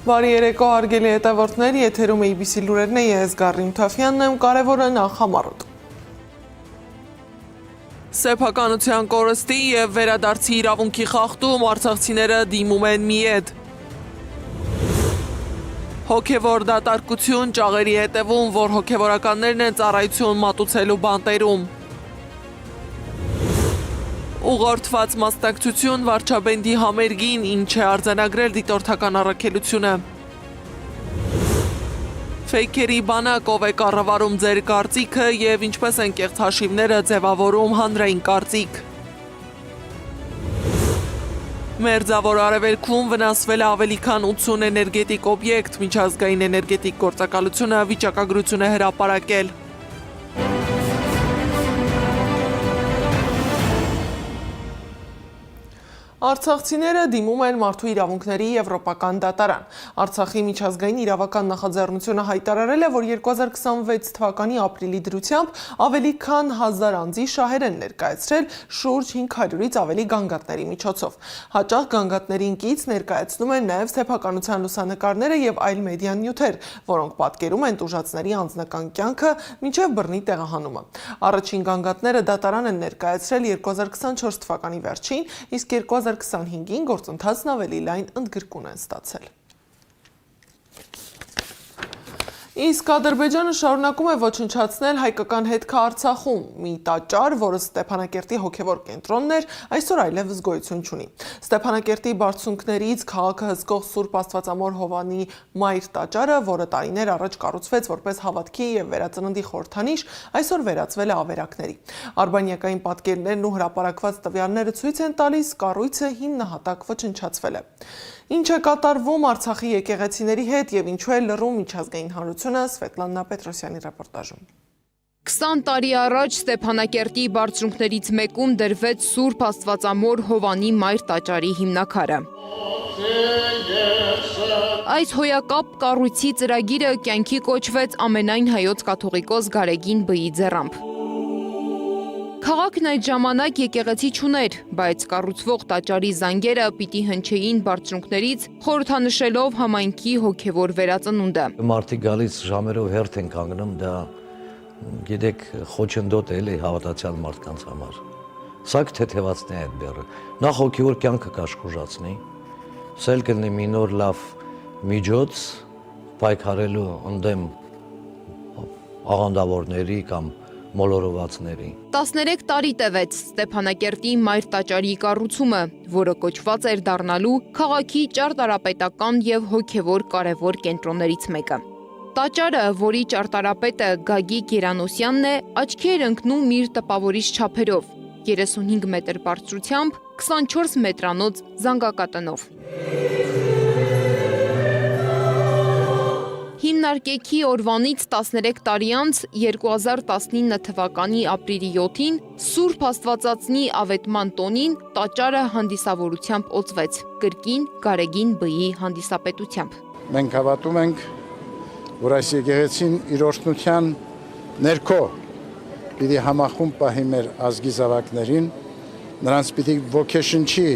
Բարի երեկո հարգելի հետևորդներ, եթերում ABC լուրերն է, ես Գառին Թաֆյանն եմ, կարևորը նախամարոտ։ Սեփականության կորստի և վերադարձի իրավունքի խախտում արցախցիները դիմում են մի էդ։ Հոգևոր դատարկություն ճաղերի հետևում, որ հոգևորականներն են ծառայություն մատուցելու բանտերում։ Ուղղորդված մասնակցություն վարչաբենդի համերգին, ինչ է արձանագրել դիտորդական առաքելությունը։ Ֆեյքերի բանակ, ով է կառավարում ձեր կարծիքը և ինչպես են կեղծ հաշիվները ձևավորում հանրային կարծիք։ Մերձավոր արևելքում վնասվել է ավելի քան 80 էներգետիկ օբյեկտ, միջազգային էներգետիկ գործակալությունը վիճակագրություն է հրապարակել։ Արցախցիները դիմում են մարդու իրավունքների եվրոպական դատարան։ Արցախի միջազգային իրավական նախաձեռնությունը հայտարարել է, որ 2026 թվականի ապրիլի դրությամբ ավելի քան 1000 անձի շահեր են ներկայացրել շուրջ 500-ից ավելի գանգատների միջոցով։ Հաճախ գանգատներին կից ներկայացնում են նաև սեփականության լուսանկարները եւ այլ մեդիա նյութեր, որոնք պատկերում են տուժածների անձնական կյանքը մինչև բռնի տեղահանումը։ Առաջին գանգատները դատարան են ներկայացրել 2024 թվականի վերջին, իսկ 2025-ին գործընթացն ավելի լայն ընդգրկուն են ստացել։ Իսկ Ադրբեջանը շարունակում է ոչնչացնել հայկական հետքը Արցախում։ Մի տաճար, որը Ստեփանակերտի հոգևոր կենտրոնն էր, այսօր այլևս գոյություն չունի։ Ստեփանակերտի բարձունքներից քաղաքը հսկող Սուրբ Աստվածամոր Հովանի մայր տաճարը, որը տարիներ առաջ կառուցվեց որպես հավատքի եւ վերածննդի խորհրդանիշ, այսօր վերածվել է ավերակների։ Արբանյակային պատկերներն ու հրապարակված տվյալները ցույց են տալիս, կառույցը հիմնահատակ ոչնչացվել է։ Ինչ է կատարվում Արցախի եկեղեցիների հետ եւ ինչու է լռում միջազգային հանրությունը, Սվետլանա Պետրոսյանի ռեպորտաժում։ 20 տարի առաջ Ստեփանակերտի բարձունքներից մեկում դրվեց Սուրբ Աստվածամոր Հովանի մայր տաճարի հիմնաքարը։ Այս հոյակապ կառույցի ծրագիրը կյանքի կոչվեց ամենայն հայոց կաթողիկոս Գարեգին Բ-ի ձեռամբ։ Քաղաքն այդ ժամանակ եկեղեցի չուներ, բայց կառուցվող տաճարի զանգերը պիտի հնչեին բարձունքներից, խորհրդանշելով համայնքի հոգևոր վերածնունդը։ Մարդիկ գալիս ժամերով հերթ են կանգնում, դա գիտեք խոչընդոտ է էլի հավատացյալ մարդկանց համար։ Սա կթեթևացնի այդ բեռը։ Նախ հոգևոր կյանքը կաշխուժացնի, սա էլ կլինի մի նոր լավ միջոց պայքարելու ընդդեմ աղանդավորների կամ մոլորովացների։ 13 տարի տևեց Ստեփանակերտի մայր տաճարի կառուցումը, որը կոչված էր դառնալու քաղաքի ճարտարապետական եւ հոգեվոր կարևոր կենտրոններից մեկը։ Տաճարը, որի ճարտարապետը Գագիկ Երանոսյանն է, աչքի էր ընկնում իր տպավորիչ չափերով՝ 35 մետր բարձրությամբ, 24 մետրանոց զանգակատնով։ Հիմնարկեքի օրվանից 13 տարի անց 2019 թվականի ապրիլի 7-ին Սուրբ Աստվածածնի ավետման տոնին տաճարը հանդիսավորությամբ օծվեց կրկին Գարեգին Բ-ի հանդիսապետությամբ։ Մենք հավատում ենք, որ այս եկեղեցին իր օրհնության ներքո պիտի համախումբ պահի մեր ազգի զավակներին, նրանց պիտի ոգեշնչի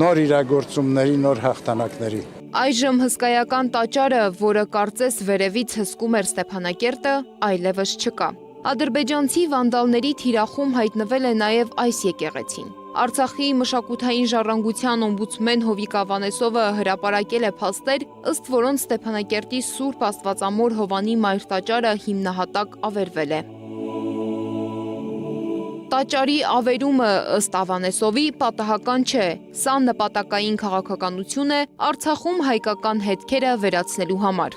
նոր իրագործումների, նոր հաղթանակների։ Այժմ հսկայական տաճարը, որը կարծես վերևից հսկում էր Ստեփանակերտը, այլևս չկա։ Ադրբեջանցի վանդալների թիրախում հայտնվել է նաև այս եկեղեցին։ Արցախի մշակութային ժառանգության օմբուդսմեն Հովիկ Ավանեսովը հրապարակել է փաստեր, ըստ որոնց Ստեփանակերտի Սուրբ Աստվածամոր Հովանի մայր տաճարը հիմնահատակ ավերվել է։ Տաճարի ավերումը ըստ Ավանեսովի պատահական չէ, սա նպատակային քաղաքականություն է Արցախում հայկական հետքերը վերացնելու համար։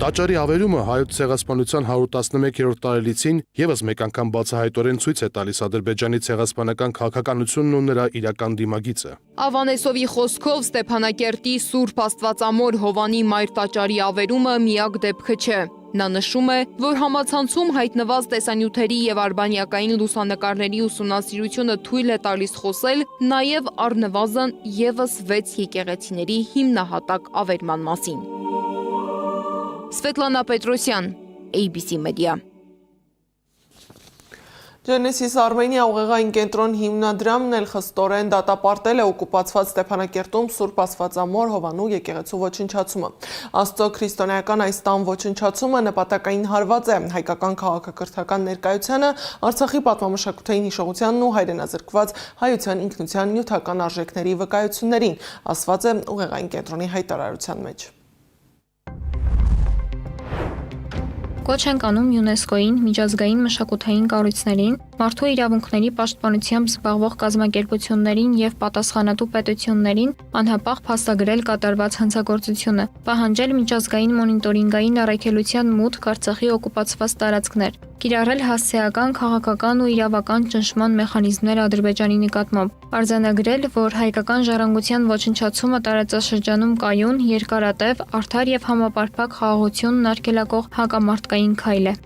Տաճարի ավերումը հայոց ցեղասպանության 111-րդ տարելիցին եւս մեկ անգամ բացահայտորեն ցույց է տալիս Ադրբեջանի ցեղասպանական քաղաքականությունն ու նրա իրական դիմագիծը։ Ավանեսովի խոսքով Ստեփանակերտի Սուրբ Աստվածամոր Հովանի մայր տաճարի ավերումը միակ դեպքը չէ։ Նա նշում է, որ համացանցում հայտնված տեսանյութերի եւ արբանյակային լուսանկարների ուսումնասիրությունը թույլ է տալիս խոսել նաեւ առնվազն եւս 6 եկեղեցիների հիմնահատակ ավերման մասին։ Սվետլանա Պետրոսյան, ABC Media։ Genesis Armenia ուղեղային կենտրոն հիմնադրամն էլ խստորեն դատապարտել է օկուպացված Ստեփանակերտում Սուրբ Աստվածամոր Հովանու եկեղեցու ոչնչացումը։ Աստծո քրիստոնեական այս տան ոչնչացումը նպատակային հարված է հայկական քաղաքակրթական ներկայությանը, Արցախի պատմամշակութային հիշողությանն ու հայրենազրկված հայության ինքնության նյութական արժեքների վկայություններին, ասված է ուղեղային կենտրոնի հայտարարության մեջ։ Կոչ ենք անում ՅՈՒՆԵՍԿՕ-ին, միջազգային մշակութային կառույցներին, մարդու իրավունքների պաշտպանությամբ զբաղվող կազմակերպություններին եւ պատասխանատու պետություններին անհապաղ փաստագրել կատարված հանցագործությունը, պահանջել միջազգային մոնիտորինգային առաքելության մուտք Արցախի օկուպացված տարածքներ, կիրառել հասցեական, քաղաքական ու իրավական ճնշման մեխանիզմներ Ադրբեջանի նկատմամբ, արձանագրել, որ հայկական ժառանգության ոչնչացումը տարածաշրջանում կայուն, երկարատև, արդար եւ համապարփակ խաղաղությունն արգելակող հակամարտկային քայլ է։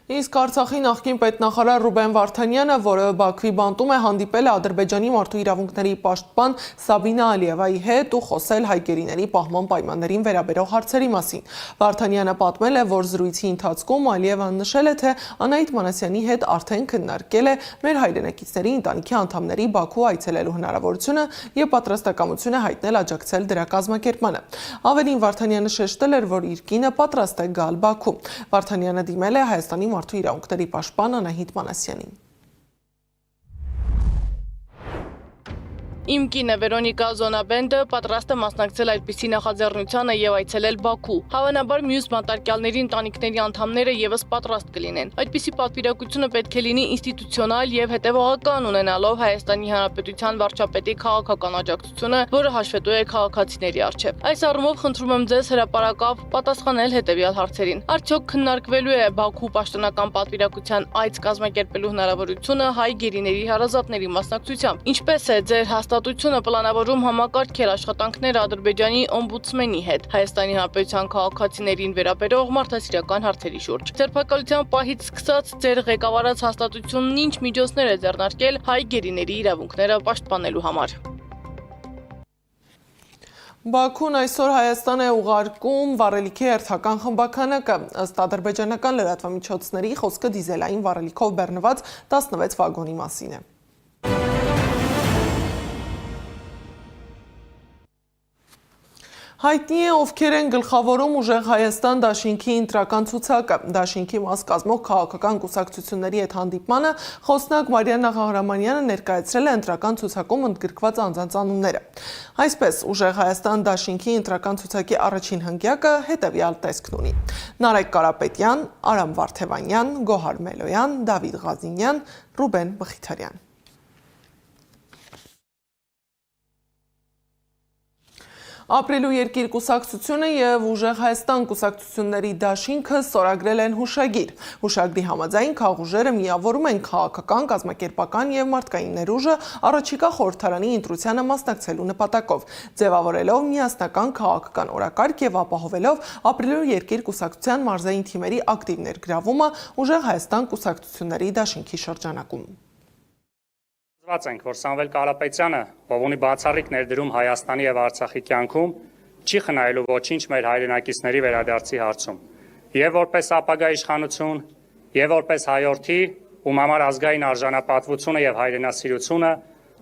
Իսկ Արցախի նախկին պետնախարար Ռուբեն Վարդանյանը, որը Բաքվի բանտում է, հանդիպել է Ադրբեջանի մարդու իրավունքների պաշտպան Սաբինա Ալիևայի հետ ու խոսել հայկերիների պահման պայմաններին վերաբերող հարցերի մասին։ Վարդանյանը պատմել է, որ զրույցի ընթացքում Ալիևան նշել է, թե Անահիտ Մանասյանի հետ արդեն քննարկել է մեր հայրենակիցների ընտանիքի անդամների Բաքու այցելելու հնարավորությունը եւ պատրաստակամություն է հայտնել աջակցել դրա կազմակերպմանը։ Ավելին Վարդանյանը շեշտել էր, որ իր կինը պատրաստ է գալ Բաքու։ Վարդանյանը դիմել է Հայաստանի մարդու իրավունքների պաշտպան Անահիտ Մանասյանին։ Իմ կինը Վերոնիկա Զոնաբենդը պատրաստ է մասնակցել այդպիսի նախաձեռնությանը եւ այցելել Բաքու։ Հավանաբար մյուս բանտարկյալների ընտանիքների անդամները եւս պատրաստ կլինեն։ Այդպիսի պատվիրակությունը պետք է լինի ինստիտուցիոնալ եւ հետեւողական, ունենալով Հայաստանի Հանրապետության վարչապետի քաղաքական աջակցությունը, որը հաշվետու է քաղաքացիների առջեւ։ Այս առումով խնդրում եմ ձեզ հրապարակավ պատասխանել հետեւյալ հարցերին։ Արդյոք քննարկվելու է Բաքու պաշտոնական պատվիրակության այց կազմակերպելու հնարավորությունը հայ գերիների հարազատների մասնակցությամբ։ Ինչպես է ձեր հաստատությունը պլանավորում համակարգել աշխատանքներ Ադրբեջանի օմբուդսմենի հետ Հայաստանի Հանրապետության քաղաքացիներին վերաբերող մարդասիրական հարցերի շուրջ։ Ձերբակալության պահից սկսած ձեր ղեկավարած հաստատությունն ինչ միջոցներ է ձեռնարկել հայ գերիների իրավունքները պաշտպանելու համար։ Բաքուն այսօր Հայաստան է ուղարկում վառելիքի հերթական խմբաքանակը, ըստ ադրբեջանական լրատվամիջոցների խոսքը դիզելային վառելիքով բեռնված 16 վագոնի մասին է։ Հայտնի է ովքեր են գլխավորում ուժեղ Հայաստան դաշինքի ընտրական ցուցակը։ Դաշինքի մաս կազմող քաղաքական կուսակցությունների հետ հանդիպմանը խոսնակ Մարիաննա Ղահրամանյանը ներկայացրել է ընտրական ցուցակում ընդգրկված անձանց անունները։ Այսպես, ուժեղ Հայաստան դաշինքի ընտրական ցուցակի առաջին հնգյակը հետևյալ տեսքն ունի. Նարեկ Կարապետյան, Արամ Վարդևանյան, Գոհար Մելոյան, Դավիթ Ղազինյան, Ռուբեն Մխիթարյան։ Ապրելու երկիր կուսակցությունը եւ ուժեղ Հայաստան կուսակցությունների դաշինքը ստորագրել են հուշագիր։ Հուշագրի համաձայն քաղուժերը միավորում են քաղաքական, կազմակերպական եւ մարդկային ներուժը առաջիկա խորհրդարանի ընտրությանը մասնակցելու նպատակով, ձևավորելով միասնական քաղաքական օրակարգ եւ ապահովելով ապրելու երկիր կուսակցության մարզային թիմերի ակտիվ ներգրավումը ուժեղ Հայաստան կուսակցությունների դաշինքի շրջանակում։ Ենք, որ Սամվել Կարապետյանը, ով ունի բացառիկ ներդրում Հայաստանի եւ Արցախի կյանքում, չի խնայելու ոչինչ մեր հայրենակիցների վերադարձի հարցում։ Եվ որպես ապագա իշխանություն, եւ որպես հայորդի, ում համար ազգային արժանապատվությունը եւ հայրենասիրությունը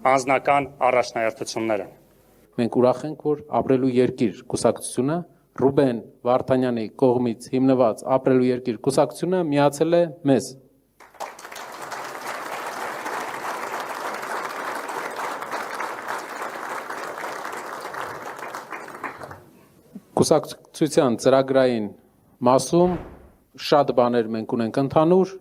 անձնական առաջնահերթություններ են։ Մենք ուրախ ենք, որ ապրելու երկիր կուսակցությունը Ռուբեն Վարդանյանի կողմից հիմնված ապրելու երկիր կուսակցությունը միացել է մեզ։ Կուսակցության ծրագրային մասում շատ բաներ մենք ունենք ընդհանուր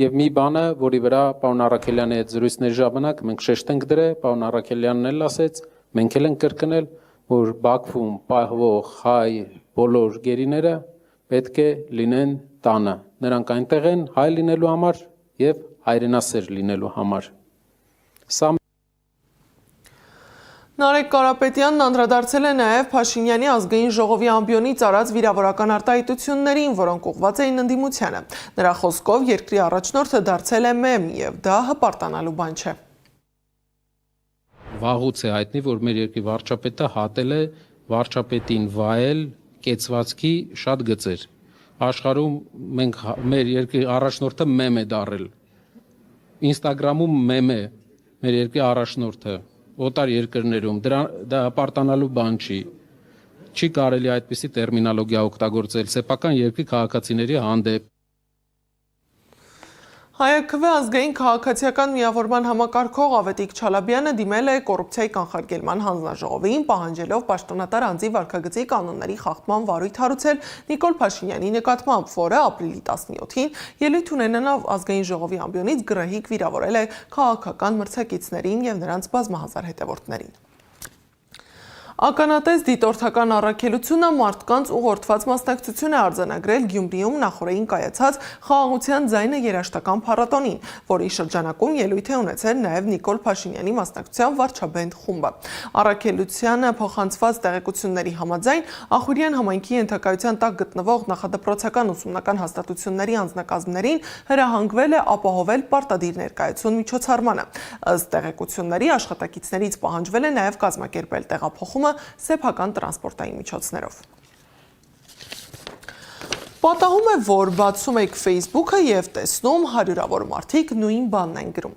եւ մի բանը, որի վրա պարոն Առաքելյանի հետ զրույցների ժամանակ մենք շեշտ ենք դրել, պարոն Առաքելյանն էլ ասեց, մենք էլ ենք կրկնել, որ Բաքվում պահվող հայ բոլոր գերիները պետք է լինեն տանը։ Նրանք այնտեղ են հայ լինելու համար եւ հայրենասեր լինելու համար։ Սա Նարեկ Կարապետյանն անդրադարձել է նաև Փաշինյանի ազգային ժողովի ամբիոնից արած վիրավորական արտահայտություններին, որոնք ուղղված էին ընդդիմությանը։ Նրա խոսքով երկրի առաջնորդը դարձել է մեմ եւ դա հպարտանալու բան չէ։ Վաղուց է հայտնի, որ մեր երկրի վարչապետը հատել է վարչապետին վայել կեցվածքի շատ գծեր։ աշխարհում մենք մեր երկրի առաջնորդը մեմ է դարել։ Instagram-ում մեմ է մեր երկրի առաջնորդը, օտար երկրներում, դա պարտանալու բան չի։ Չի կարելի այդպիսի տերմինոլոգիա օգտագործել սեփական երկրի քաղաքացիների հանդեպ։ ՀԱԵԿ ազգային քաղաքացիական միավորման համակարգող Ավետիք Չալաբյանը դիմել է կոռուպցիայի կանխարգելման հանձնաժողովին, պահանջելով պաշտոնատար անձի վարքագծի կանոնների խախտման վարույթ հարուցել Նիկոլ Փաշինյանի նկատմամբ, որը ապրիլի 17-ին ելույթ ունենալով ազգային ժողովի ամբիոնից գրահիկ վիրավորել է քաղաքական մրցակիցներին եւ նրանց բազմահազար հետևորդներին։ Ականատես դիտորդական առաքելությունը մարդկանց ուղղորդված մասնակցություն է արձանագրել Գյումրիում նախորդին կայացած խաղաղության ձայնը երաժշտական փառատոնին, որի շրջանակում ելույթ է ունեցել նաև Նիկոլ Փաշինյանի մասնակցությամբ վարչաբենդ խումբը։ Առաքելությանը փոխանցված տեղեկությունների համաձայն Ախուրյան համայնքի ենթակայության տակ գտնվող նախադպրոցական ուսումնական հաստատությունների անձնակազմներին հրահանգվել է ապահովել պարտադիր ներկայություն միջոցառմանը։ Ըստ տեղեկությունների աշխատակիցներից պահանջվել է նաև կազմակերպել տեղափոխումը սեփական տրանսպորտային միջոցներով։ Պատահում է, որ բացում եք Facebook-ը եւ տեսնում հարյուրավոր մարդիկ նույն բանն են գրում։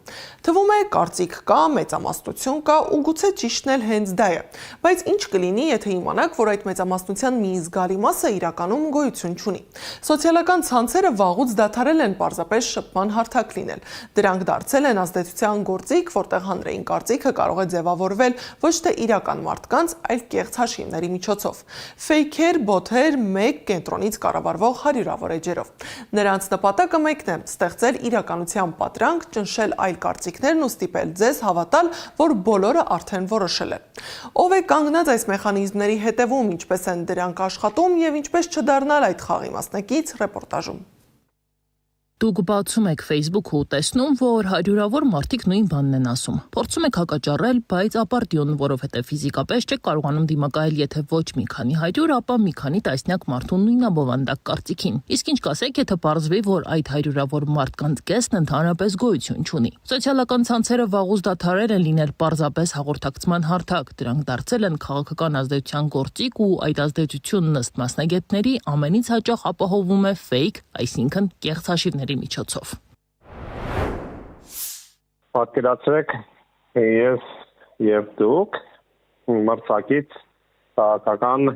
Թվում է կարծիք կա, մեծամասնություն կա ու գուցե ճիշտն էլ հենց դա է։ Բայց ինչ կլինի, եթե իմանաք, որ այդ մեծամասնության մի զգալի մասը իրականում գոյություն չունի։ Սոցիալական ցանցերը վաղուց դադարել են պարզապես շփման հարթակ լինել։ Դրանք դարձել են ազդեցության գործիք, որտեղ հանրային կարծիքը կարող է ձևավորվել ոչ թե իրական մարդկանց, այլ կեղծ հաշիվների միջոցով։ Ֆեյքեր, բոթեր, մեկ կենտրոնից կառավարվող հարյուրավոր էջերով։ Նրանց նպատակը մեկն է՝ ստեղծել իրականության պատրանք, ճնշել այլ կարծիքներն ու ստիպել ձեզ հավատալ, որ բոլորը արդեն որոշել են։ Ով է կանգնած այս մեխանիզմների հետևում, ինչպես են դրանք աշխատում եւ ինչպես չդառնալ այդ խաղի մասնակից ռեպորտաժում։ Դուք բացում եք Facebook-ը ու տեսնում, որ հարյուրավոր մարդիկ նույն բանն են ասում։ Փորձում եք հակաճառել, բայց ապարդյուն, որովհետև ֆիզիկապես չեք կարողանում դիմակայել, եթե ոչ մի քանի հարյուր, ապա մի քանի տասնյակ մարդու նույնաբովանդակ կարծիքին։ Իսկ ինչ կասեք, եթե պարզվի, որ այդ հարյուրավոր մարդկանց կեսն ընդհանրապես գոյություն չունի։ Սոցիալական ցանցերը վաղուց դադարել են լինել պարզապես հաղորդակցման հարթակ, դրանք դարձել են քաղաքական ազդեցության գործիք ու այդ ազդեցությունն ըստ մասնագետների ամենից հաճախ ապահովում է fake, այսինքն կեղծ հաշիվների միջոցով։ Պատկերացրեք, ես եւ դուք մրցակից քաղաքական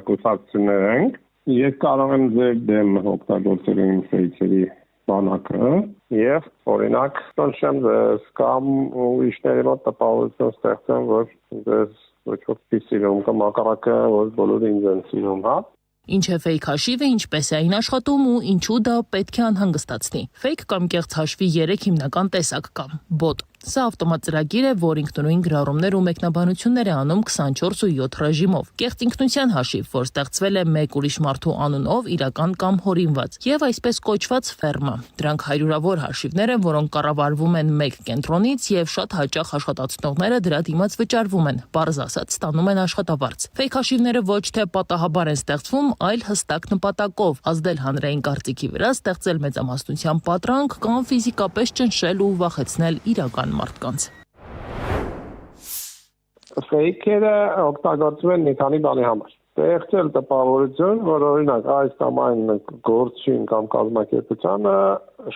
կուսակցություններ ենք։ Ես կարող եմ ձեր դեմ օգտագործել իմ ֆեյքերի բանակը եւ օրինակ ճնշեմ ձեզ կամ ուրիշների մոտ տպավորություն ստեղծեմ, որ ձեզ ոչ ոք սիրում կամ հակառակը, որ բոլորը ինձ են սիրում, հա։ Ինչ է fake հաշիվը, ինչպես է այն աշխատում ու ինչու դա պետք է անհանգստացնի։ Fake կամ կեղծ հաշվի 3 հիմնական տեսակ կա։ Bot. Սա ավտոմատ ծրագիր է, որ ինքնուրույն գրառումներ ու մեկնաբանություններ է անում 24 ու 7 ռեժիմով։ Կեղծ ինքնության հաշիվ, որ ստեղծվել է մեկ ուրիշ մարդու անունով, իրական կամ հորինված, եւ այսպես կոչված ֆերմա։ Դրանք հարյուրավոր հաշիվներ են, որոնք կառավարվում են մեկ կենտրոնից եւ շատ հաճախ աշխատացնողները դրա դիմաց վճարվում են, բառ ասած ստանում են աշխատավարձ։ Fake հաշիվները ոչ թե պատահաբար են ստեղծվում, այլ հստակ նպատակով ազդել հանրային կարծիքի վրա, ստեղծել մեծամասնության պատրանք կամ ֆիզիկապես ճնշել ու վախեցնել իրական մարդկանց։ Ֆեյքերը օգտագործվում են մի քանի բանի համար։ Ստեղծել տպավորություն, որ օրինակ այս կամ այն գործին կամ կազմակերպությանը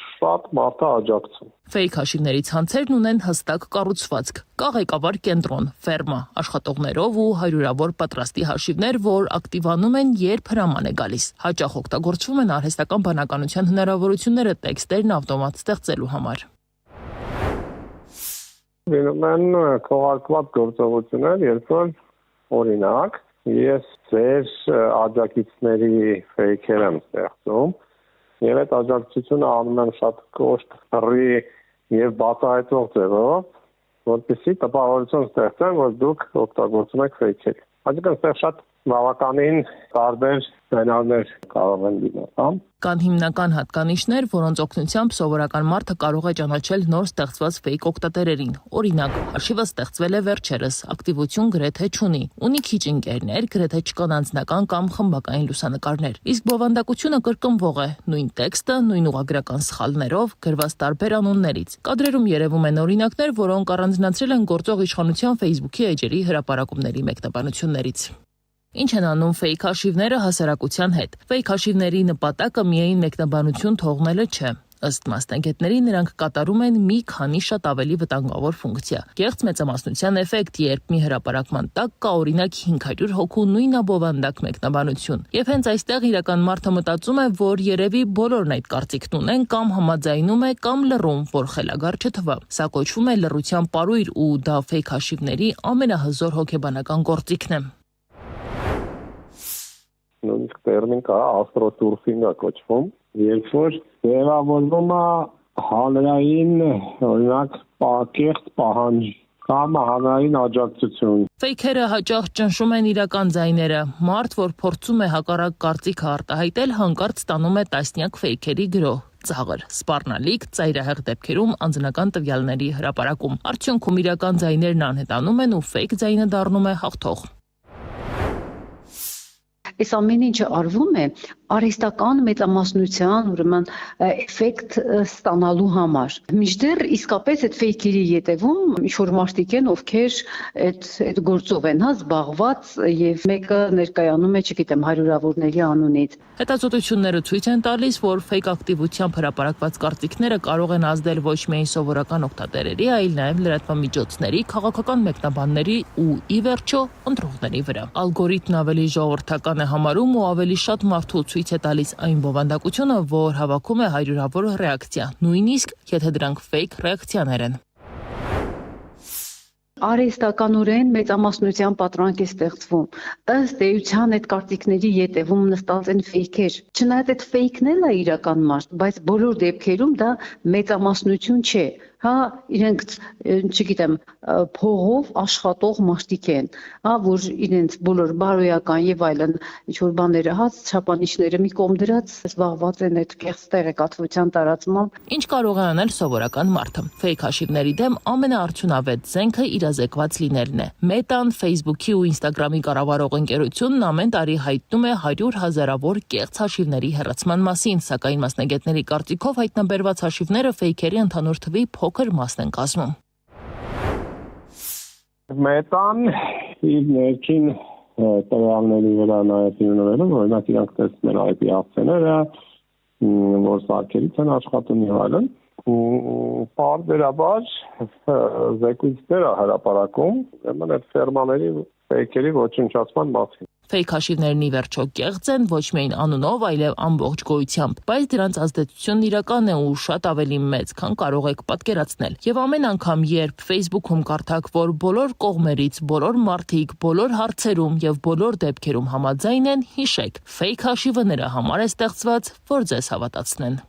շատ մարդ է աջակցում։ Fake հաշիվների ցանցերն ունեն հստակ կառուցվածք, կա ղեկավար կենտրոն, ֆերմա, աշխատողներով ու հարյուրավոր պատրաստի հաշիվներ, որ ակտիվանում են, երբ հրաման է գալիս։ Հաճախ օգտագործվում են արհեստական բանականության հնարավորությունները տեքստերն ավտոմատ ստեղծելու համար։ Լինում են քողարկված գործողություններ, երբ որ օրինակ ես ձեր աջակիցների ֆեյքեր եմ ստեղծում եւ այդ աջակցությունը անում եմ շատ կոշտ, հռի եւ բացահայտող ձևով, որպեսզի տպավորություն ստեղծեմ, որ դուք օգտագործում եք ֆեյքեր։ Այսինքն այստեղ շատ բավականին տարբեր սցենարներ կարող են լինել։ Կան հիմնական հատկանիշներ, որոնց օգնությամբ սովորական մարդը կարող է ճանաչել նոր ստեղծված fake օգտատերերին։ Օրինակ, հաշիվը ստեղծվել է վերջերս, ակտիվություն գրեթե չունի, ունի քիչ ընկերներ, գրեթե չկան անձնական կամ խմբակային լուսանկարներ։ Իսկ բովանդակությունը կրկնվող է, նույն տեքստը, նույն ուղղագրական սխալներով, գրված տարբեր անուններից։ Կադրերում երևում են օրինակներ, որոնք առանձնացրել են գործող իշխանության Facebook-ի էջերի հրապարակումների մեկնաբանություններից։ Ինչ են անում ֆեյք հաշիվները հասարակության հետ։ Ֆեյք հաշիվների նպատակը միայն մեկնաբանություն թողնելը չէ։ Ըստ մասնագետների նրանք կատարում են մի քանի շատ ավելի վտանգավոր ֆունկցիա։ Կեղծ մեծամասնության էֆեկտ, երբ մի հրապարակման տակ կա օրինակ 500 հոգու նույնաբովանդակ մեկնաբանություն։ Եվ հենց այստեղ իրական մարդը մտածում է, որ երևի բոլորն այդ կարծիքն ունեն կամ համաձայնում է կամ լռում, որ խելագար չթվա։ Սա կոչվում է լռության պարույր ու դա ֆեյք հաշիվների ամենահզոր հոգեբանական գործիքն է։ Նույնիսկ տերմին կա աստրոտուրֆինգ կոչվում, երբ որ ձևավորվում է հանրային օրինակ կեղծ պահանջ կամ հանրային աջակցություն։ Ֆեյքերը հաճախ ճնշում են իրական ձայները։ Մարդ, որ փորձում է հակառակ կարծիքը արտահայտել, հանկարծ ստանում է տասնյակ ֆեյքերի գրոհ։ Ծաղր, սպառնալիք, ծայրահեղ դեպքերում անձնական տվյալների հրապարակում։ Արդյունքում իրական ձայներն անհետանում են ու ֆեյք ձայնը դառնում է հաղթող։ Այս ամեն ինչը արվում է արհեստական մեծամասնության ուրեմն էֆեկտ ստանալու համար։ Մինչդեռ իսկապես այդ ֆեյքերի ետևում ինչ-որ մարդիկ են, ովքեր այդ գործով են զբաղված եւ մեկը ներկայանում է, չգիտեմ, հարյուրավորների անունից։ Հետազոտությունները ցույց են տալիս, որ ֆեյք ակտիվությամբ հրապարակված կարծիքները կարող են ազդել ոչ միայն սովորական օգտատերերի, այլ նաև լրատվամիջոցների, քաղաքական մեկնաբանների ու ի վերջո ընտրողների վրա։ Ալգորիթմն ավելի ժողովրդական է համարում ու ավելի շատ մարդու ցույց է տալիս այն բովանդակությունը, որ հավաքում է հարյուրավոր ռեակցիա, նույնիսկ եթե դրանք ֆեյք ռեակցիաներ են։ Արհեստականորեն մեծամասնության պատրանք է ստեղծվում։ Ըստ էության այդ կարծիքների ետևում նստած են ֆեյքեր։ Չնայած այդ ֆեյքն էլ է իրական մարդ, բայց բոլոր դեպքերում դա մեծամասնություն չէ։ Իրենք, չգիտեմ, փողով աշխատող մարդիկ են, որ իրենց բոլոր բարոյական եւ այլն ինչ-որ բաները չափանիշները մի կողմ դրած զբաղված են այդ կեղծ տեղեկատվության տարածմամբ։ Ինչ կարող է անել սովորական մարդը։ Ֆեյք հաշիվների դեմ ամենաարդյունավետ զենքը իրազեկված լինելն է։ Մետան, Facebook-ի ու Instagram-ի կառավարող ընկերությունն ամեն տարի հայտնում է 100,000-ավոր կեղծ հաշիվների հեռացման մասին, սակայն մասնագետների կարծիքով հայտնաբերված հաշիվները ֆեյքերի ընդհանուր թվի փոքր մասն են կազմում։ Մետան իր ներքին տվյալների վրա նաև հիմնվելով, օրինակ իրանք տեսնել IP հասցեները, որ սարքերից են աշխատում եւ այլն, պարբերաբար զեկույցներ է հրապարակում այդ ֆերմաների ֆեյքերի ոչնչացման մասին։ Ֆեյք հաշիվներն ի վերջո կեղծ են ոչ միայն անունով, այլև ամբողջ գոյությամբ, բայց դրանց ազդեցությունն իրական է ու շատ ավելի մեծ, քան կարող եք պատկերացնել։ Եվ ամեն անգամ, երբ Facebook-ում կարդաք, որ բոլոր կողմերից, բոլոր մարդիկ, բոլոր հարցերում եւ բոլոր դեպքերում համաձայն են, հիշեք, ֆեյք հաշիվը նրա համար է ստեղծված, որ ձեզ հավատացնեն։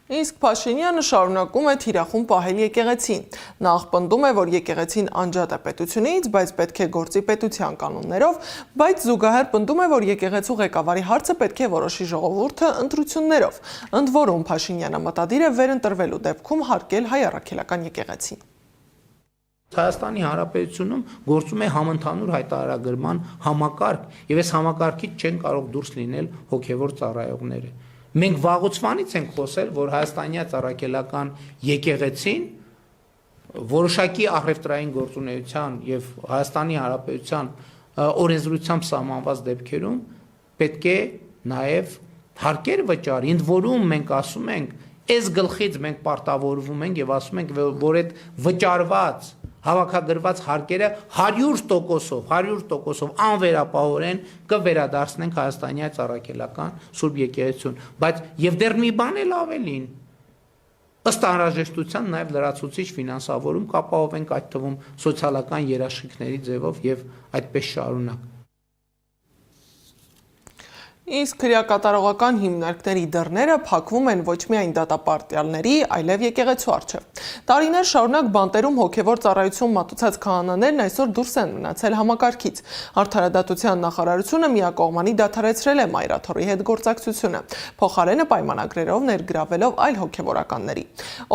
Իսկ Փաշինյանը շարունակում է թիրախում պահել եկեղեցին։ Նա աղպնդում է, որ եկեղեցին անջատ է պետությունից, բայց պետք է գործի պետության կանոններով, բայց զուգահեռ պնդում է, որ եկեղեցու ղեկավարի հարցը պետք է որոշի ժողովուրդը ընտրություններով։ Ընդ որում Փաշինյանը մտադիր է վերընտրվելու դեպքում հարկել հայ առաքելական եկեղեցին։ Հայաստանի Հանրապետությունում գործում է համընդհանուր հայտարարագրման համակարգ, եւ այս համակարգից չեն կարող դուրս լինել հոգեվոր ծառայողները։ Մենք վաղուցվանից ենք խոսել, որ հայաստանյաց առաքելական եկեղեցին որոշակի առևտրային գործունեության եւ Հայաստանի Հանրապետության օրենսդրությամբ սահմանված դեպքերում պետք է նաեւ հարկեր վճարի, ընդ որում մենք ասում ենք, այս գլխից մենք պարտավորվում ենք եւ ասում ենք, որ այդ վճարված հավաքագրված հարկերը 100% անվերապահորեն կվերադարձնենք հայաստանյաց առաքելական Սուրբ եկեղեցուն, բայց եւ դեռ մի բան էլ ավելին, ըստ անհրաժեշտության նաեւ լրացուցիչ ֆինանսավորում կապահովենք այդ թվում սոցիալական երաշխիքների ձևով եւ այդպես շարունակ։ Իսկ քրեակատարողական հիմնարկների դռները փակվում են ոչ միայն դատապարտյալների, այլև եկեղեցու առջև։ Տարիներ շարունակ բանտերում հոգևոր ծառայություն մատուցած քահանաներն այսօր դուրս են մնացել համակարգից։ Արդարադատության նախարարությունը միակողմանի դադարեցրել է Մայրաթորի հետ գործակցությունը, փոխարենը պայմանագրերով ներգրավելով այլ հոգևորականների։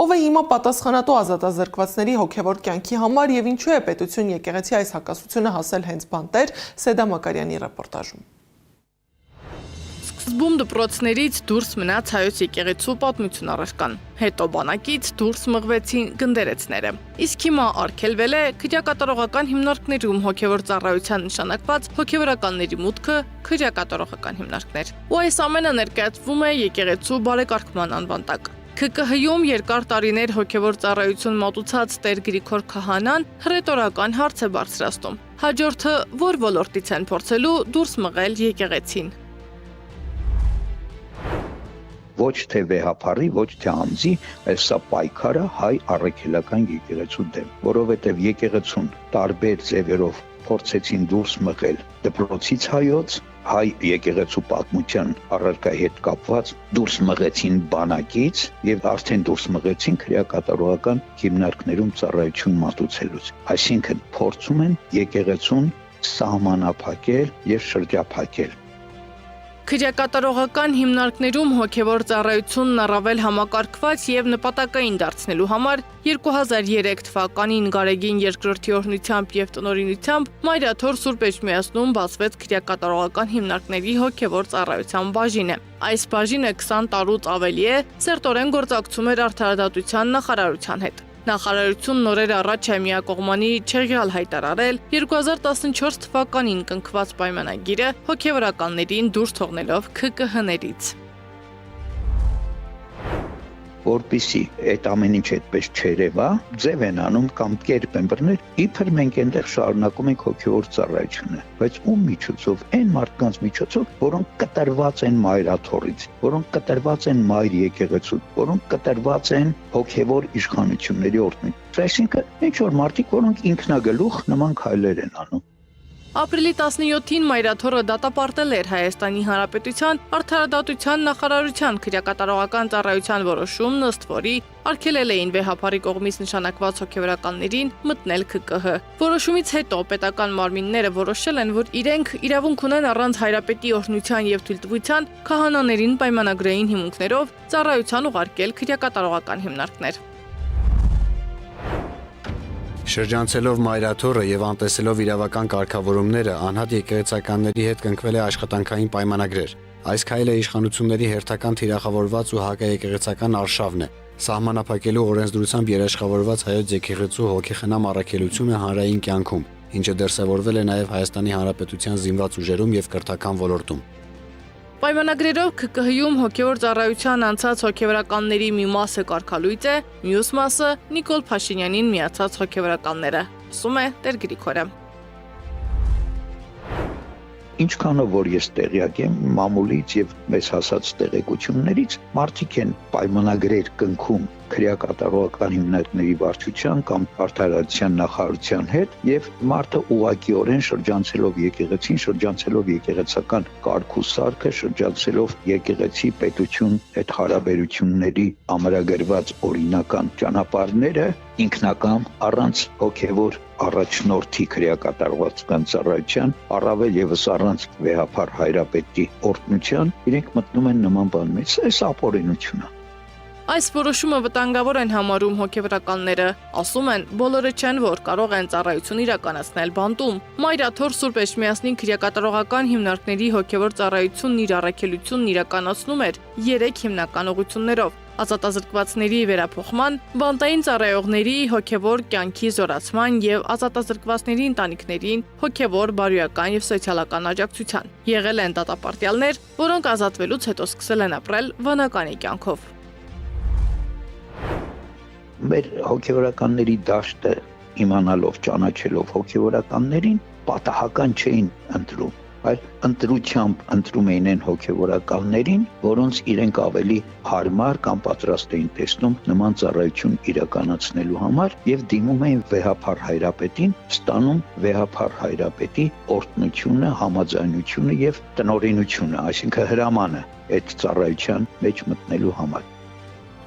Ով է հիմա պատասխանատու ազատազրկվածների հոգևոր կյանքի համար եւ ինչու է պետություն եկեղեցի այս հակասությունը հասել հենց բանտեր, Սեդա Մակարյանի ռեպորտաժում։ Սկզբում դպրոցներից դուրս մնաց հայոց եկեղեցու պատմություն առարկան, հետո բանակից դուրս մղվեցին գնդերեցները։ Իսկ հիմա արգելվել է քրեակատարողական հիմնարկներում հոգևոր ծառայության նշանակված հոգևորականների մուտքը քրեակատարողական հիմնարկներ։ Ու այս ամենը ներկայացվում է եկեղեցու բարեկարգման անվան տակ։ ՔԿՀ-ում երկար տարիներ հոգևոր ծառայություն մատուցած Տեր Գրիգոր Քահանան հռետորական հարց է բարձրացնում։ Հաջորդը որ ոլորտից են փորձելու դուրս մղել եկեղեցին։ Ոչ թե վեհապարի, ոչ թե անձի, այլ սա պայքարը հայ առաքելական եկեղեցու դեմ, որովհետև եկեղեցուն տարբեր ձևերով փորձեցին դուրս մղել դպրոցից հայոց, հայ եկեղեցու պատմության առարկայի հետ կապված դուրս մղեցին բանակից եւ արդեն դուրս մղեցին քրեակատարողական հիմնարկներում ծառայություն մատուցելուց։ Այսինքն փորձում են եկեղեցուն սահմանափակել եւ շրջափակել։ Քրեակատարողական հիմնարկներում հոգևոր ծառայությունն առավել համակարգված եւ նպատակային դարձնելու համար 2003 թվականին Գարեգին II օրհնությամբ եւ տնօրինությամբ Մայրաթոր Սուրբ Էջմիածնում բացվեց քրեակատարողական հիմնարկների հոգևոր ծառայության բաժինը։ Այս բաժինը 20 տարուց ավելի է սերտորեն գործակցում էր Արդարադատության նախարարության հետ։ Նախարարությունն օրեր առաջ է միակողմանի չեղյալ հայտարարել 2014 թվականին կնքված պայմանագիրը հոգևորականներին դուրս թողնելով ՔԿՀ-ներից։ Որպեսզի այդ ամեն ինչ այդպես չերևա, ձև են անում կամ կերպ են բռնել, իբր մենք այնտեղ շարունակում ենք հոգևոր ծառայությունը, բայց ում միջոցով, այն մարդկանց միջոցով, որոնք կտրված են մայրաթորից, որոնք կտրված են մայր եկեղեցու, որոնք կտրված են հոգևոր իշխանությունների օրհնություն։ Այսինքն ինչ որ մարդիկ, որոնք ինքնագլուխ նման քայլեր են անում։ Ապրիլի 17-ին Մայրաթորը դատապարտել էր Հայաստանի Հանրապետության Արդարադատության նախարարության քրեակատարողական ծառայության որոշումն, ըստ որի արգելել էին վեհապարի կողմից նշանակված հոգևորականներին մտնել ՔԿՀ։ Որոշումից հետո պետական մարմինները որոշել են, որ իրենք իրավունք ունեն առանց հայրապետի օրհնության եւ թույլտվության քահանաներին պայմանագրային հիմունքներով ծառայության ուղարկել քրեակատարողական հիմնարկներ։ Շրջանցելով Մայրաթորը եւ անտեսելով իրավական կարգավորումները, անհատ եկեղեցականների հետ կնքվել է աշխատանքային պայմանագրեր։ Այս քայլը իշխանությունների հերթական թիրախավորված ու հակաեկեղեցական արշավն է, սահմանափակելու օրենսդրությամբ երաշխավորված հայոց եկեղեցու հոգեխնամ առաքելությունը հանրային կյանքում, ինչը դրսևորվել է նաեւ Հայաստանի Հանրապետության զինված ուժերում եւ կրթական ոլորտում։ Պայմանագրերով ՔԿՀ-ում հոգևոր ծառայության անցած հոգևորականների մի մասը կարգալույծ է, մյուս մասը Նիկոլ Փաշինյանին միացած հոգևորականները, ասում է Տեր Գրիգորը։ Ինչքանով որ ես տեղյակ եմ մամուլից եւ մեզ հասած տեղեկություններից, մարդիկ են պայմանագրեր կնքում քրեակատարողական հիմնարկների վարչության կամ Արդարադատության նախարարության հետ եւ մարդը ուղղակիորեն շրջանցելով եկեղեցին, շրջանցելով եկեղեցական կարգ ու սարքը, շրջանցելով եկեղեցի պետություն այդ հարաբերությունների ամրագրված օրինական ճանապարհները ինքնակամ առանց հոգևոր առաջնորդի քրեակատարողական ծառայության, առավել եւս առանց վեհապար հայրապետի օրհնության, իրենք մտնում են նման բանից, այս ապօրինություն է։ Այս որոշումը վտանգավոր են համարում հոգևորականները, ասում են, բոլորը չեն, որ կարող են ծառայություն իրականացնել բանտում։ Մայրաթոր Սուրբ Էջմիածնի քրեակատարողական հիմնարկների հոգևոր ծառայությունն իր առաքելությունն իրականացնում էր 3 հիմնական ուղղություններով՝ ազատազրկվածների վերափոխման, բանտային ծառայողների հոգևոր կյանքի զորացման եւ ազատազրկվածների ընտանիքներին հոգևոր, բարոյական եւ սոցիալական աջակցության։ Եղել են դատապարտյալներ, որոնք ազատվելուց հետո սկսել են ապրել վանականի կյանքով։ Մեր հոգևորականների դաշտը իմանալով, ճանաչելով հոգևորականներին, պատահական չէին ընտրում, այլ ընտրությամբ ընտրում էին այն հոգևորականներին, որոնց իրենք ավելի հարմար կամ պատրաստ էին տեսնում նման ծառայություն իրականացնելու համար եւ դիմում էին վեհապար հայրապետին, ստանում վեհապար հայրապետի օրհնությունը, համաձայնությունը եւ տնօրինությունը, այսինքն հրամանը այդ ծառայության մեջ մտնելու համար։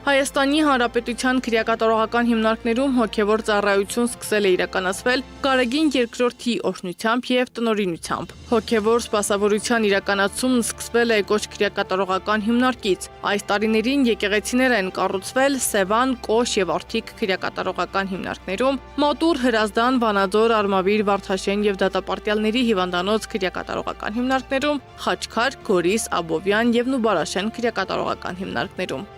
Հայաստանի Հանրապետության քրեակատարողական հիմնարկներում հոգևոր ծառայություն սկսել է իրականացվել Գարեգին II-ի օրհնությամբ եւ տնօրինությամբ։ Հոգևոր սպասավորության իրականացումն սկսվել է Կոշ քրեակատարողական հիմնարկից։ Այս տարիներին եկեղեցիներ են կառուցվել Սևան, Կոշ եւ Արթիկ քրեակատարողական հիմնարկներում, Մատուր, Հրազդան, Վանաձոր, Արմավիր, Վարդաշեն եւ Դատապարտյալների հիվանդանոց քրեակատարողական հիմնարկներում, Խաչքար, Գորիս, Աբովյան եւ Նուբարաշեն քրեակատարողական հիմնարկներում։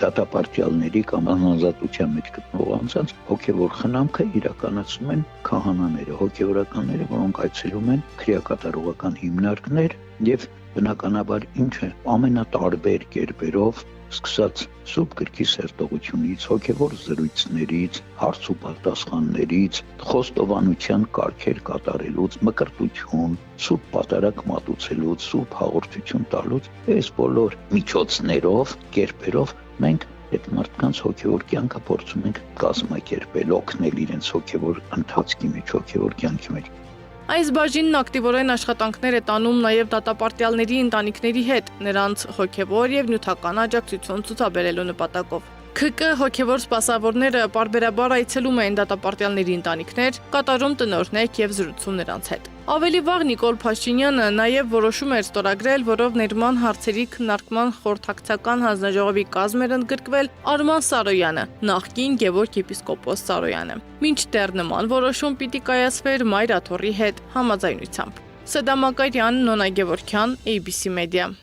Դատապարտյալների կամ անազատության մեջ գտնվող անձանց հոգևոր խնամքը իրականացնում են քահանաները, հոգևորականները, որոնք այցելում են քրեակատարողական հիմնարկներ եւ բնականաբար ինչը ամենատարբեր կերպերով սկսած Սուրբ Գրքի սերտողությունից, հոգևոր զրույցներից, հարց ու պատասխաններից, խոստովանության կարգեր կատարելուց, մկրտություն, Սուրբ պատարագ մատուցելուց, Սուրբ հաղորդություն տալուց, այս բոլոր միջոցներով, կերպերով մենք այդ մարդկանց հոգևոր կյանքը փորձում ենք կազմակերպել, օգնել իրենց հոգևոր ընթացքի մեջ, հոգևոր կյանքի մեջ։ Այս բաժինն ակտիվորեն աշխատանքներ է տանում նաև դատապարտյալների ընտանիքների հետ, նրանց հոգևոր եւ նյութական աջակցություն ցուցաբերելու նպատակով։ ՔԿ հոգևոր սպասավորները պարբերաբար այցելում էին դատապարտյալների ընտանիքներ, կատարում տնօրհնեք եւ զրուցում նրանց հետ։ Ավելի վաղ Նիկոլ Փաշինյանը նաև որոշում էր ստորագրել, որով ներման հարցերի քննարկման խորհրդակցական հանձնաժողովի կազմ էր ընդգրկվել Արման Սարոյանը, նախկին Գևորգ եպիսկոպոս Սարոյանը։ Մինչդեռ նման որոշում պիտի կայացվեր Մայր Աթոռի հետ համաձայնությամբ։ Սեդա Մակարյան, Նոնա Գևորգյան, ABC Media։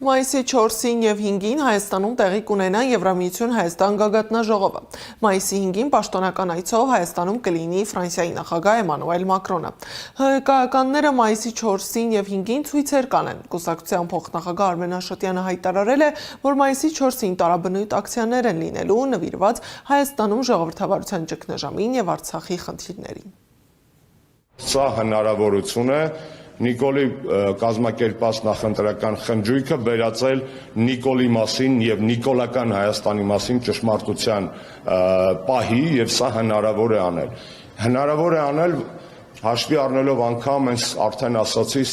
Մայիսի 4-ին եւ 5-ին Հայաստանում տեղի կունենա Եվրամիություն Հայաստան գագաթնաժողովը։ Մայիսի 5-ին պաշտոնական այցով Հայաստանում կլինի Ֆրանսիայի նախագահ Էմանուել Մակրոնը։ ՀԿ-ականները մայիսի 4-ին եւ 5-ին ցույցեր կանեն։ Կուսակցության փոխնախագահ Արմեն Աշոտյանը հայտարարել է, որ մայիսի 4-ին տարաբնույթ ակցիաներ են լինելու նվիրված Հայաստանում ժողովրդավարության ճգնաժամին եւ Արցախի խնդիրներին։ Սա հնարավորություն է Նիկոլի կազմակերպած նախընտրական խնջույքը վերածել Նիկոլի մասին եւ նիկոլական Հայաստանի մասին ճշմարտության պահի եւ սա հնարավոր է անել։ Հնարավոր է անել հաշվի առնելով անգամ այս արդեն ասացի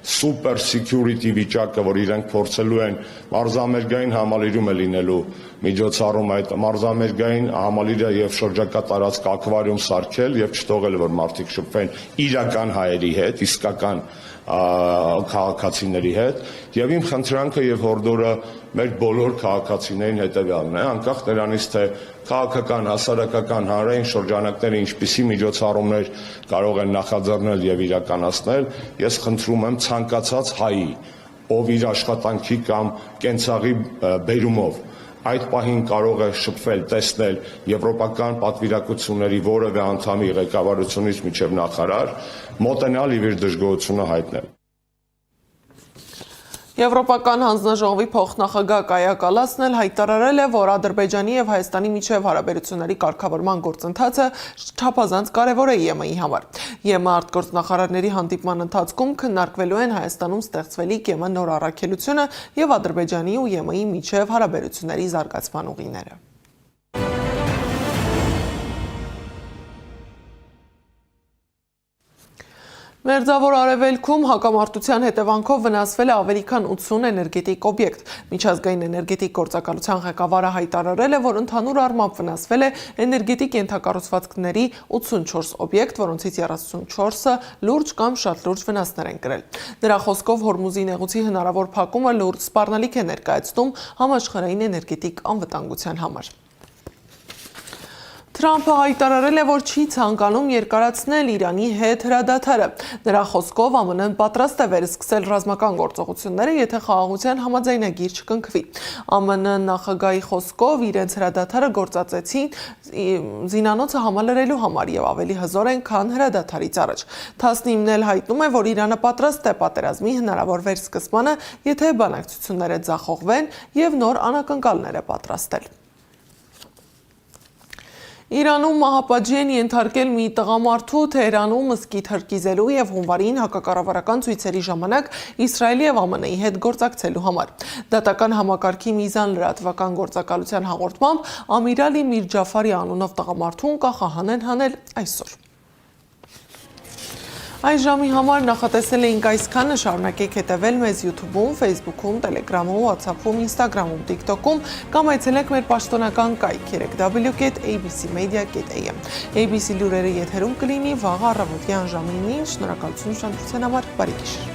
super security վիճակը, որ իրենք փորձելու են մարզամերգային համալիրում է լինելու միջոցառում այդ մարզամերգային համալիրը եւ շրջակա տարածք ակվարիում սարքել եւ չթողել որ մարդիկ շփվեն իրական հայերի հետ, իսկական քաղաքացիների հետ եւ իմ խնդրանքը եւ հորդորը մեր բոլոր քաղաքացիներին հետեւյալն է, անկախ նրանից թե քաղաքական, հասարակական, հանրային շրջանակները ինչպիսի միջոցառումներ կարող են նախաձեռնել եւ իրականացնել, ես խնդրում եմ ցանկացած հայի, ով իր աշխատանքի կամ կենցաղի բերումով այդ պահին կարող է շփվել, տեսնել եվրոպական պատվիրակությունների որևէ անդամի ղեկավարությունից մինչև նախարար, մոտենալ իր դժգոհությունը հայտնել։ Եվրոպական հանձնաժողովի փոխնախագահ Կայա Կալասն էլ հայտարարել է, որ Ադրբեջանի եւ Հայաստանի միջև հարաբերությունների կարգավորման գործընթացը չափազանց կարևոր է ԵՄ-ի համար։ ԵՄ արտգործնախարարների հանդիպման ընթացքում քննարկվելու են Հայաստանում ստեղծվելիք ԵՄ նոր առաքելությունը եւ Ադրբեջանի ու ԵՄ-ի միջև հարաբերությունների զարգացման ուղիները։ Մերձավոր Արևելքում հակամարտության հետևանքով վնասվել է ավելի քան 80 էներգետիկ օբյեկտ։ Միջազգային էներգետիկ գործակալության ղեկավարը հայտարարել է, որ ընդհանուր առմամբ վնասվել է էներգետիկ ենթակառուցվածքների 84 օբյեկտ, որոնցից 34-ը լուրջ կամ շատ լուրջ վնասներ են կրել։ Նրա խոսքով Հորմուզի նեղուցի հնարավոր փակումը լուրջ սպառնալիք է ներկայացնում համաշխարհային էներգետիկ անվտանգության համար։ Թրամփը հայտարարել է, որ չի ցանկանում երկարացնել Իրանի հետ հրադադարը։ Նրա խոսքով ԱՄՆ-ն պատրաստ է վերսկսել ռազմական գործողությունները, եթե խաղաղության համաձայնագիր չկնքվի։ ԱՄՆ նախագահի խոսքով իրենց հրադադարը գործածեցին զինանոցը համալրելու համար եւ ավելի հզոր են, քան հրադադարից առաջ։ 19-ն էլ հայտնում է, որ Իրանը պատրաստ է պատերազմի հնարավոր վերսկսմանը, եթե բանակցությունները ձախողվեն եւ նոր անակնկալներ է պատրաստել։ Իրանում մահապատժի են ենթարկել մի տղամարդու Թեհրանում մզկիթ հրկիզելու եւ հունվարին հակակառավարական ցույցերի ժամանակ Իսրայելի եւ ԱՄՆ-ի հետ գործակցելու համար։ Դատական համակարգի Միզան լրատվական գործակալության հաղորդմամբ Ամիրալի Միր Ջաֆարի անունով տղամարդուն կախահան են հանել այսօր։ Այս ժամի համար նախատեսել էինք այսքանը, շարունակեք հետևել մեզ YouTube-ում, Facebook-ում, Telegram-ում, WhatsApp-ում, Instagram-ում, TikTok-ում կամ այցելեք մեր պաշտոնական կայք www.abcmedia.am։ ABC լուրերը եթերում կլինի վաղ առավոտյան ժամին 9:00, շնորհակալություն ուշադրության համար, բարի գիշեր։